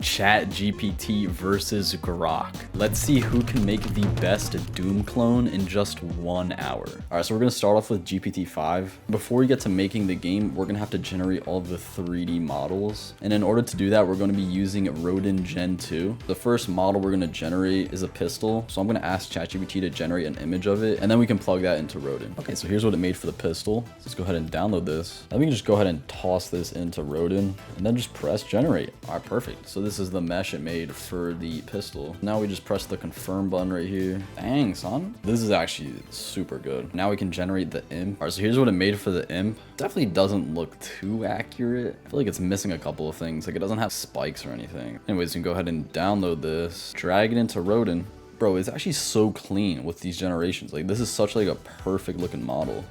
ChatGPT versus Grok. Let's see who can make the best Doom clone in just 1 hour. All right, so we're gonna start off with GPT-5. Before we get to making the game, we're gonna have to generate all the 3D models. And in order to do that, we're gonna be using Rodin Gen-2. The first model we're gonna generate is a pistol. So I'm gonna ask ChatGPT to generate an image of it, and then we can plug that into Rodin. Okay, so here's what it made for the pistol. Let's go ahead and download this. Then we can just go ahead and toss this into Rodin, and then just press generate. All right, perfect. So this is the mesh it made for the pistol. Now we just press the confirm button right here. Dang, son. This is actually super good. Now we can generate the imp. All right, so here's what it made for the imp. Definitely doesn't look too accurate. I feel like it's missing a couple of things. Like it doesn't have spikes or anything. Anyways, you can go ahead and download this, drag it into Rodin. Bro, it's actually so clean with these generations. Like this is such like a perfect looking model.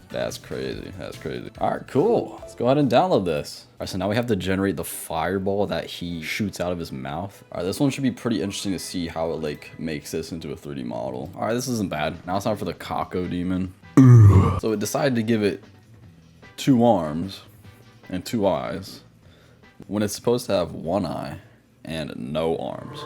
That's crazy. That's crazy. All right, cool. Let's go ahead and download this. All right, so now we have to generate the fireball that he shoots out of his mouth. All right, this one should be pretty interesting to see how it like makes this into a 3D model. All right, this isn't bad. Now it's time for the Kako demon. So it decided to give it 2 arms and 2 eyes when it's supposed to have 1 eye and no arms.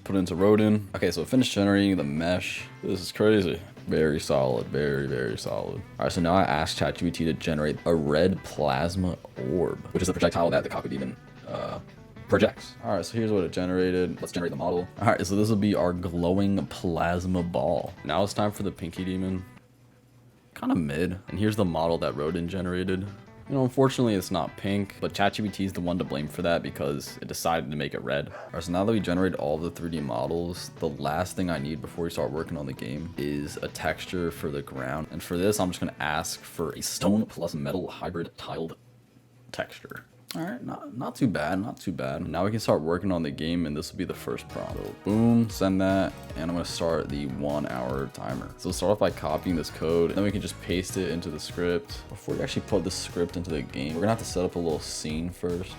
Put it into Rodin. Okay, so it finished generating the mesh. This is crazy. Very solid, very, very solid. All right, so now I asked ChatGPT to generate a red plasma orb, which is the projectile that the Kako demon projects. All right, so here's what it generated. Let's generate the model. All right, so this will be our glowing plasma ball. Now it's time for the pinky demon. Kind of mid. And here's the model that Rodin generated. You know, unfortunately, it's not pink, but ChatGPT is the one to blame for that because it decided to make it red. All right, so now that we generated all the 3D models, the last thing I need before we start working on the game is a texture for the ground. And for this, I'm just gonna ask for a stone plus metal hybrid tiled texture. All right, not too bad, not too bad. Now we can start working on the game, and this will be the first prompt. So boom, send that, and I'm gonna start the 1 hour timer. So we'll start off by copying this code, and then we can just paste it into the script. Before we actually put the script into the game, we're gonna have to set up a little scene first.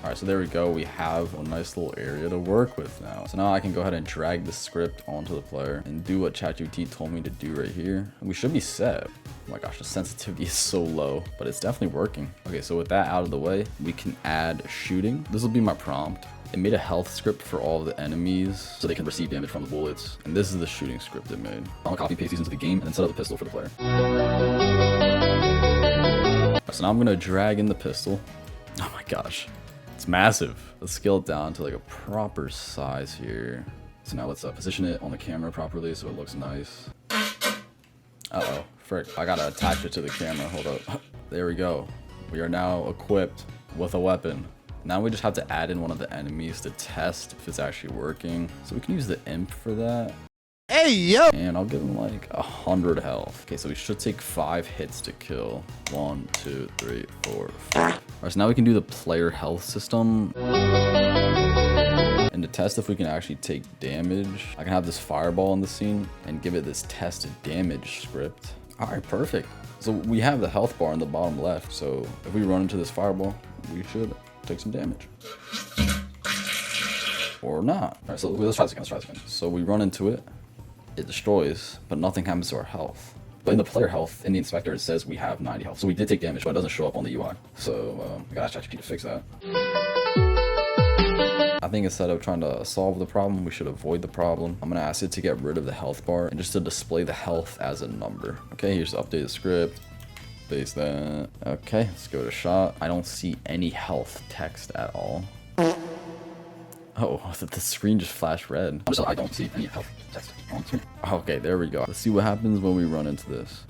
All right, so there we go. We have a nice little area to work with now. So now I can go ahead and drag the script onto the player and do what ChatGPT told me to do right here. And we should be set. Oh my gosh, the sensitivity is so low, but it's definitely working. Okay, so with that out of the way, we can add shooting. This will be my prompt. It made a health script for all of the enemies so they can receive damage from the bullets. And this is the shooting script it made. I'm gonna copy paste these into the game and then set up the pistol for the player. So now I'm gonna drag in the pistol. Oh my gosh. It's massive. Let's scale it down to like a proper size here. So now let's position it on the camera properly so it looks nice. Uh-oh, frick. I gotta attach it to the camera. Hold up. There we go. We are now equipped with a weapon. Now we just have to add in one of the enemies to test if it's actually working. So we can use the imp for that. Hey, yo! And I'll give him like 100 health. Okay, so we should take 5 hits to kill. 1, 2, 3, 4, 5. All right, so now we can do the player health system. And to test if we can actually take damage, I can have this fireball in the scene and give it this test damage script. All right, perfect. So we have the health bar in the bottom left. So if we run into this fireball, we should take some damage. Or not. All right, so let's try this again. So we run into it. It destroys, but nothing happens to our health. But in the player health, in the inspector, it says we have 90 health. So we did take damage, but it doesn't show up on the UI. So we gotta ChatGPT to fix that. I think instead of trying to solve the problem, we should avoid the problem. I'm gonna ask it to get rid of the health bar and just to display the health as a number. Okay, here's the updated script. Paste that. Okay, let's go to shot. I don't see any health text at all. Oh, the screen just flashed red. I don't see any health text on screen. Okay, there we go. Let's see what happens when we run into this.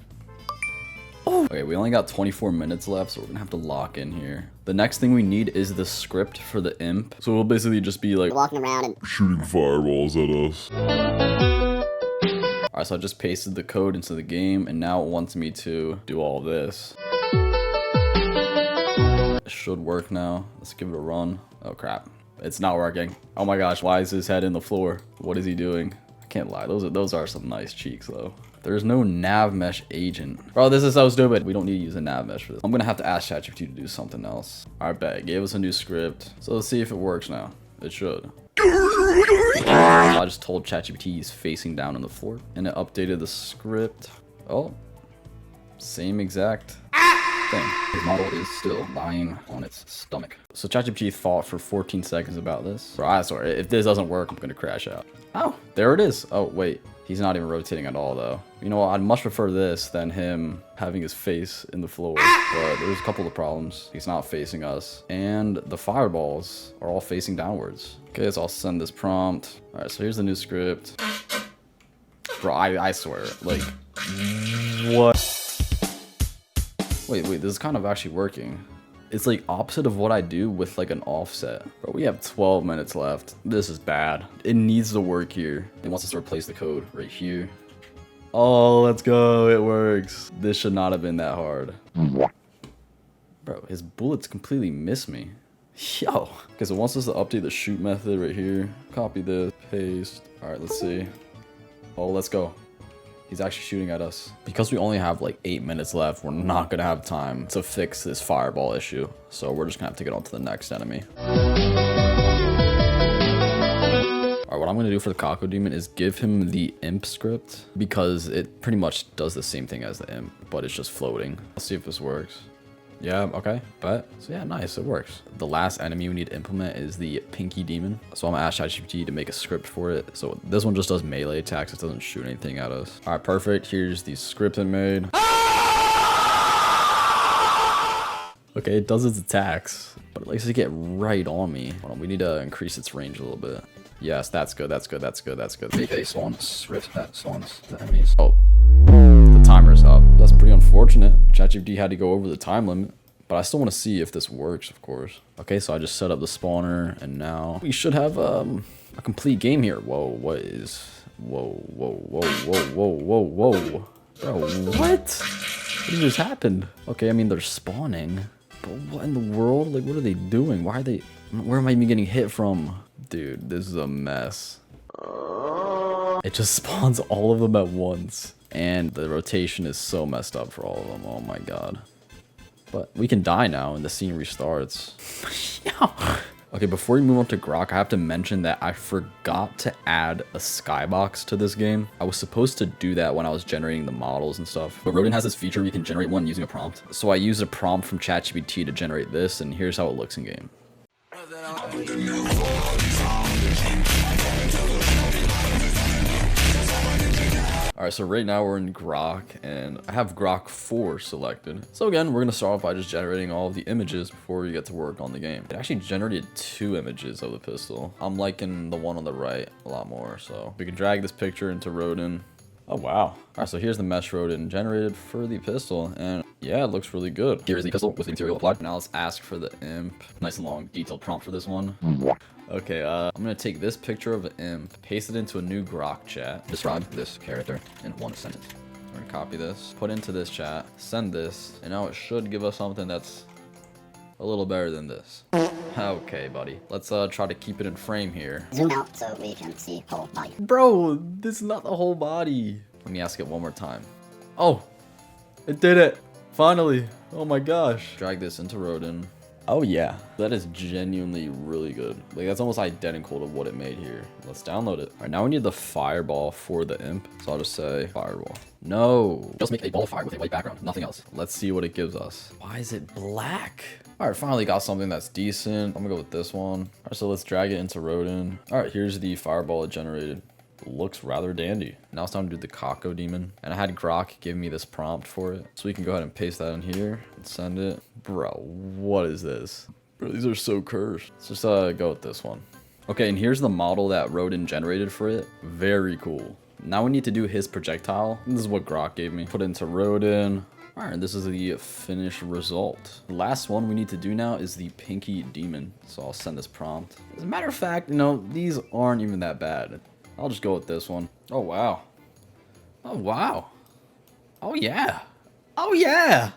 Okay, we only got 24 minutes left, so we're gonna have to lock in here. The next thing we need is the script for the imp. So we'll basically just be like walking around and shooting fireballs at us. Alright, so I just pasted the code into the game, and now it wants me to do all this. It should work now. Let's give it a run. Oh crap. It's not working. Oh my gosh, why is his head in the floor? What is he doing? I can't lie, those are some nice cheeks though. There's no nav mesh agent. Bro, this is so stupid. We don't need to use a nav mesh for this. I'm gonna have to ask ChatGPT to do something else. All right, bet. It gave us a new script. So let's see if it works now. It should. I just told ChatGPT he's facing down on the floor, and it updated the script. Oh, same exact. thing. His model is still lying on its stomach. So ChatGPT thought for 14 seconds about this. Bro, I swear, if this doesn't work, I'm gonna crash out. Oh, there it is. Oh, wait. He's not even rotating at all, though. You know what? I'd much prefer this than him having his face in the floor. But there's a couple of problems. He's not facing us. And the fireballs are all facing downwards. Okay, so I'll send this prompt. All right, so here's the new script. Bro, I swear. Like, what? Wait, this is kind of actually working. It's like opposite of what I do with like an offset. But we have 12 minutes left. This is bad. It needs to work here. It wants us to replace the code right here. Oh, let's go. It works. This should not have been that hard. Bro, his bullets completely miss me. Yo. Okay, so it wants us to update the shoot method right here. Copy this, paste. All right, let's see. Oh, let's go. He's actually shooting at us. Because we only have like 8 minutes left, we're not gonna have time to fix this fireball issue. So we're just gonna have to get on to the next enemy. Alright, what I'm gonna do for the Kako Demon is give him the imp script because it pretty much does the same thing as the imp, but it's just floating. Let's see if this works. Yeah, okay, but so yeah, nice, it works. The last enemy we need to implement is the Pinky Demon. So I'm gonna ask ChatGPT to make a script for it. So this one just does melee attacks, it doesn't shoot anything at us. All right, perfect. Here's the script it made. Okay, it does its attacks, but it likes to get right on me. Hold on, we need to increase its range a little bit. Yes, that's good, that's good, that's good, that's good. Make a spawn script that spawns the enemies. Oh. The timer's up. That's pretty unfortunate. ChatGPT had to go over the time limit, but I still want to see if this works, of course. Okay, so I just set up the spawner, and now we should have a complete game here. Whoa, what is... Whoa, whoa, whoa, whoa, whoa, whoa, whoa. Bro, what? What just happened? Okay, I mean, they're spawning, but what in the world? Like, what are they doing? Why are they... Where am I even getting hit from? Dude, this is a mess. It just spawns all of them at once. And the rotation is so messed up for all of them. Oh my god. But we can die now and the scene restarts. Okay, before we move on to Grok, I have to mention that I forgot to add a skybox to this game. I was supposed to do that when I was generating the models and stuff. But Rodin has this feature where you can generate one using a prompt. So I used a prompt from ChatGPT to generate this, and here's how it looks in game. Alright, so right now we're in Grok, and I have Grok 4 selected. So again, we're going to start off by just generating all of the images before we get to work on the game. It actually generated 2 images of the pistol. I'm liking the one on the right a lot more, so we can drag this picture into Rodin. Oh wow. Alright, so here's the mesh Rodin generated for the pistol, and yeah, it looks really good. Here is the pistol with the material applied. Now let's ask for the imp. Nice and long, detailed prompt for this one. Okay, I'm gonna take this picture of an imp, paste it into a new Grok chat. Describe this character in 1 sentence. We're gonna copy this, put into this chat, send this, and now it should give us something that's a little better than this. Okay, buddy. Let's try to keep it in frame here. Zoom out so we can see whole body. Bro, this is not the whole body. Let me ask it one more time. Oh, it did it. Finally. Oh my gosh. Drag this into Rodin. Oh yeah, that is genuinely really good. Like, that's almost identical to what it made here. Let's download it. All right, now we need the fireball for the imp. So I'll just say fireball. No. Just make a ball of fire with a white background, nothing else. Let's see what it gives us. Why is it black? All right, finally got something that's decent. I'm gonna go with this one. All right, so let's drag it into Rodin. All right, here's the fireball it generated. Looks rather dandy. Now it's time to do the Kako Demon. And I had Grok give me this prompt for it. So we can go ahead and paste that in here and send it. Bro, what is this? Bro, these are so cursed. Let's just go with this one. Okay, and here's the model that Rodin generated for it. Very cool. Now we need to do his projectile. This is what Grok gave me. Put it into Rodin. All right, this is the finished result. The last one we need to do now is the Pinky Demon. So I'll send this prompt. As a matter of fact, these aren't even that bad. I'll just go with this one. Oh, wow. Oh, wow. Oh, yeah. Oh, yeah.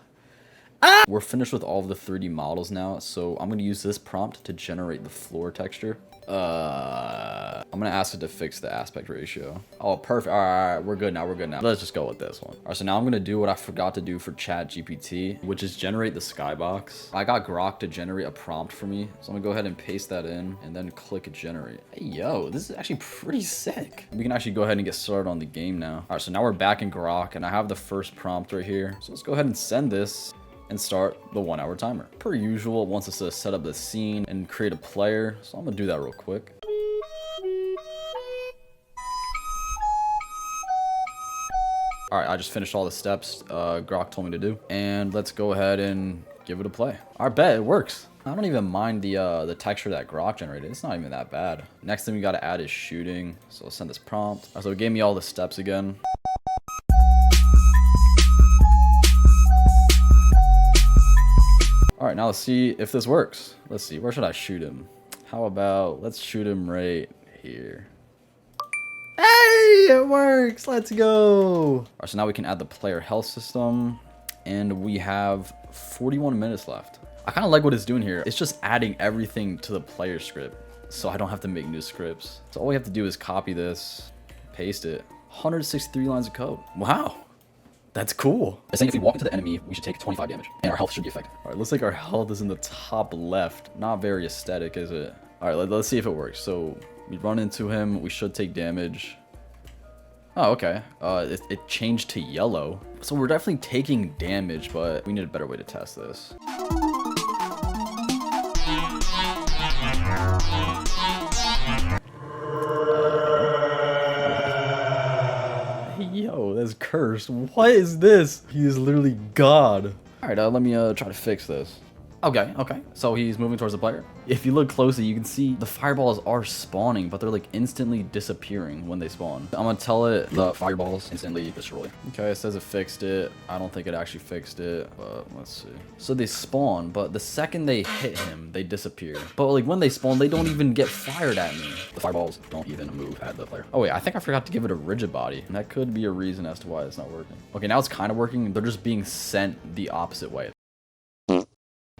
Ah! We're finished with all of the 3D models now, so I'm going to use this prompt to generate the floor texture. I'm going to ask it to fix the aspect ratio. Oh, perfect. All right, we're good now. We're good now. Let's just go with this one. All right, so now I'm going to do what I forgot to do for ChatGPT, which is generate the skybox. I got Grok to generate a prompt for me, so I'm going to go ahead and paste that in and then click generate. Hey, yo, this is actually pretty sick. We can actually go ahead and get started on the game now. All right, so now we're back in Grok, and I have the first prompt right here. So let's go ahead and send this. and start the 1 hour timer. Per usual, it wants us to set up the scene and create a player. So I'm gonna do that real quick. All right, I just finished all the steps Grok told me to do. And let's go ahead and give it a play. I bet it works. I don't even mind the texture that Grok generated. It's not even that bad. Next thing we gotta add is shooting. So I'll send this prompt. So it gave me all the steps again. All right, now let's see if this works. Let's see, where should I shoot him? How about, let's shoot him right here. Hey, it works, let's go. All right, so now we can add the player health system and we have 41 minutes left. I kind of like what it's doing here. It's just adding everything to the player script so I don't have to make new scripts. So all we have to do is copy this, paste it. 163 lines of code. Wow. That's cool. It's saying if we walk into the enemy, we should take 25 damage, and our health should be affected. All right, looks like our health is in the top left. Not very aesthetic, is it? All right, let's see if it works. So we run into him, we should take damage. Oh, okay. It changed to yellow. So we're definitely taking damage, but we need a better way to test this. Yo, that's cursed. What is this? He is literally God. All right, let me try to fix this. Okay. So he's moving towards the player. If you look closely, you can see the fireballs are spawning, but they're like instantly disappearing when they spawn. I'm gonna tell it the fireballs instantly destroy. Okay, it says it fixed it. I don't think it actually fixed it, but let's see. So they spawn, but the second they hit him, they disappear. But like when they spawn, they don't even get fired at me. The fireballs don't even move at the player. Oh wait, I think I forgot to give it a rigid body. And that could be a reason as to why it's not working. Okay, now it's kind of working. They're just being sent the opposite way.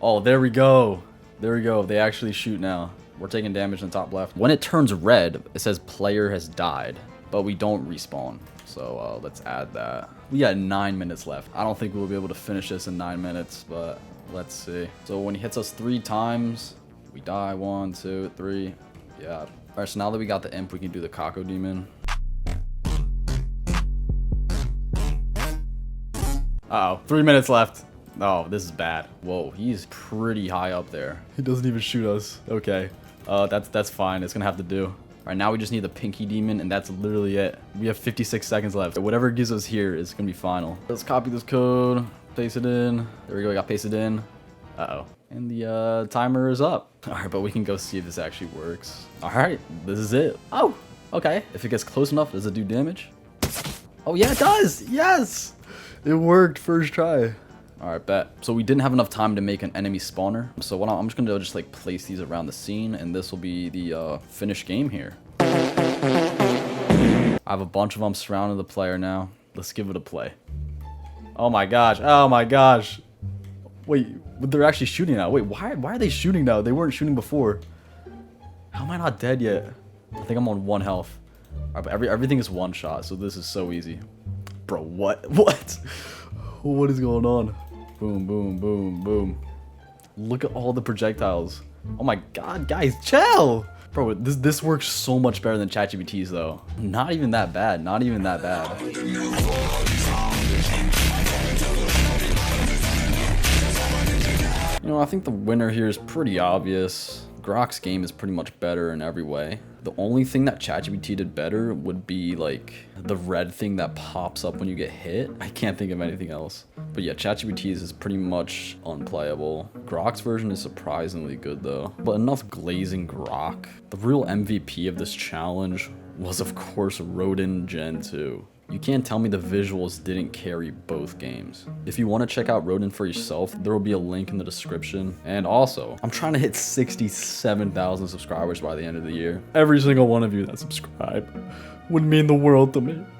Oh, there we go. There we go. They actually shoot now. We're taking damage in the top left. When it turns red, it says player has died, but we don't respawn. So let's add that. We got 9 minutes left. I don't think we'll be able to finish this in 9 minutes, but let's see. So when he hits us 3 times, we die. 1, 2, 3. Yeah. All right, so now that we got the imp, we can do the Kako demon. Uh-oh, 3 minutes left. Oh, this is bad. Whoa, he's pretty high up there. He doesn't even shoot us. Okay, that's fine. It's gonna have to do. All right, now we just need the pinky demon, and that's literally it. We have 56 seconds left. Whatever it gives us here is gonna be final. Let's copy this code, paste it in. There we go, we got pasted in. Uh-oh. And the timer is up. All right, but we can go see if this actually works. All right, this is it. Oh, okay. If it gets close enough, does it do damage? Oh yeah, it does. Yes, it worked first try. All right, bet. So we didn't have enough time to make an enemy spawner. So what I'm just gonna do is just like place these around the scene, and this will be the finished game here. I have a bunch of them surrounding the player now. Let's give it a play. Oh my gosh. Oh my gosh. Wait, they're actually shooting now. Wait, why are they shooting now? They weren't shooting before. How am I not dead yet? I think I'm on 1 health. All right, but everything is 1 shot, so this is so easy. Bro, what? What is going on? Boom, boom, boom, boom. Look at all the projectiles. Oh my god, guys, chill! Bro, this works so much better than ChatGPT's though. Not even that bad, not even that bad. You know, I think the winner here is pretty obvious. Grok's game is pretty much better in every way. The only thing that ChatGPT did better would be like the red thing that pops up when you get hit. I can't think of anything else. But yeah, ChatGPT's is pretty much unplayable. Grok's version is surprisingly good though. But enough glazing Grok. The real MVP of this challenge was of course Rodin Gen-2. You can't tell me the visuals didn't carry both games. If you want to check out Rodin for yourself, there will be a link in the description. And also, I'm trying to hit 67,000 subscribers by the end of the year. Every single one of you that subscribe would mean the world to me.